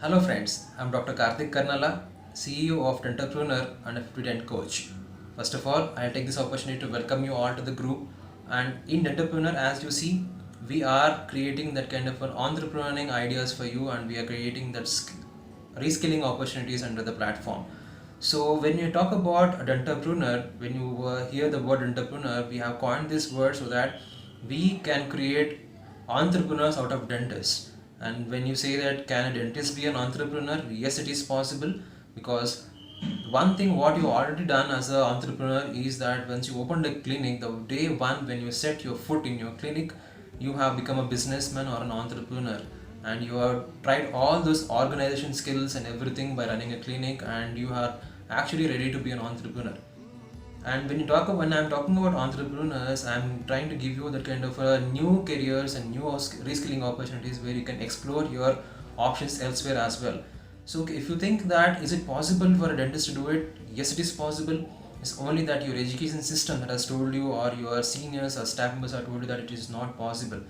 Hello friends, I'm Dr. Karthik Karnala, CEO of Dentalpreneur and a Dent Coach. First of all, I'll take this opportunity to welcome you all to the group. And in Dentalpreneur, as you see, we are creating that kind of an entrepreneurial ideas for you, and we are creating that reskilling opportunities under the platform. So when you talk about a dentalpreneur, when you hear the word dentalpreneur, we have coined this word so that we can create entrepreneurs out of dentists. And when you say that can a dentist be an entrepreneur, yes, it is possible, because one thing what you already done as an entrepreneur is that once you opened a clinic, the day one when you set your foot in your clinic, you have become a businessman or an entrepreneur, and you have tried all those organization skills and everything by running a clinic, and you are actually ready to be an entrepreneur. And when I'm talking about entrepreneurs, I'm trying to give you that kind of new careers and new reskilling opportunities where you can explore your options elsewhere as well. So if you think that is it possible for a dentist to do it, yes, it is possible. It's only that your education system that has told you, or your seniors or staff members have told you that it is not possible.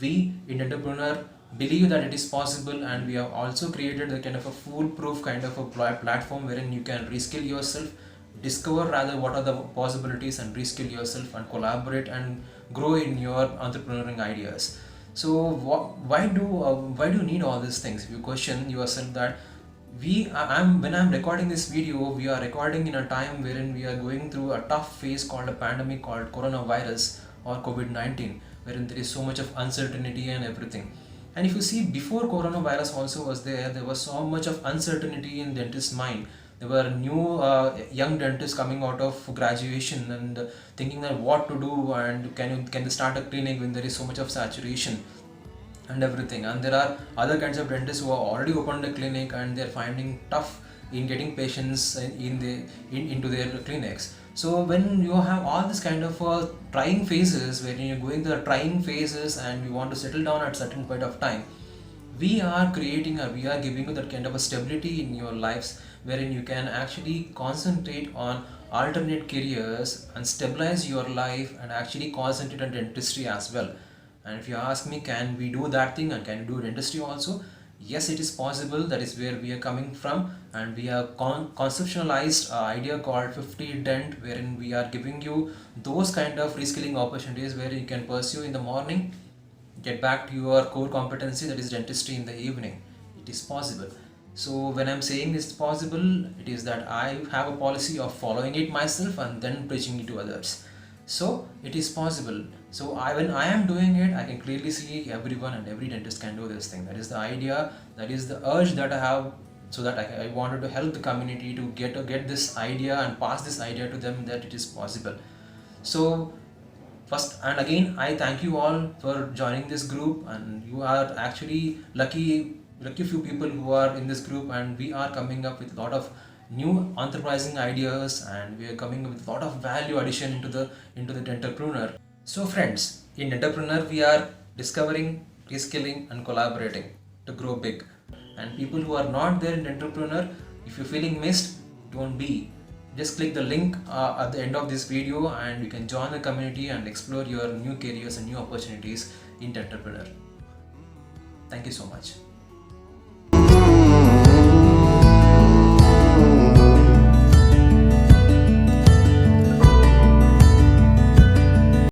We in Entrepreneur believe that it is possible, and we have also created a kind of a foolproof kind of a platform wherein you can reskill yourself, discover rather what are the possibilities, and reskill yourself and collaborate and grow in your entrepreneurial ideas. So why do you need all these things? If you question yourself that when I'm recording this video, we are recording in a time wherein we are going through a tough phase called a pandemic called coronavirus or COVID-19, wherein there is so much of uncertainty and everything. And if you see, before coronavirus also was there was so much of uncertainty in dentist's mind. There were new young dentists coming out of graduation and thinking that what to do, and can they start a clinic when there is so much of saturation and everything. And there are other kinds of dentists who have already opened a clinic and they're finding tough in getting patients into their clinics. So when you have all this kind of trying phases, when you're going through the trying phases and you want to settle down at certain point of time, we are giving you that kind of a stability in your lives, wherein you can actually concentrate on alternate careers and stabilize your life and actually concentrate on dentistry as well. And if you ask me, can we do that thing and can we do dentistry also? Yes, it is possible. That is where we are coming from, and we have conceptualized an idea called 50 Dent, wherein we are giving you those kind of reskilling opportunities where you can pursue in the morning, get back to your core competency, that is dentistry, in the evening. It is possible. So when I'm saying it's possible, it is that I have a policy of following it myself and then preaching it to others. So it is possible. So when I am doing it, I can clearly see everyone and every dentist can do this thing. That is the idea, that is the urge that I have, so that I wanted to help the community to get this idea and pass this idea to them that it is possible. So first and again, I thank you all for joining this group, and you are actually lucky few people who are in this group, and we are coming up with a lot of new enterprising ideas, and we are coming up with a lot of value addition into the Dentalpreneur. So friends, in Dentalpreneur we are discovering, reskilling and collaborating to grow big. And people who are not there in Dentalpreneur, if you're feeling missed, don't be. Just click the link at the end of this video and you can join the community and explore your new careers and new opportunities in Dentalpreneur. Thank you so much.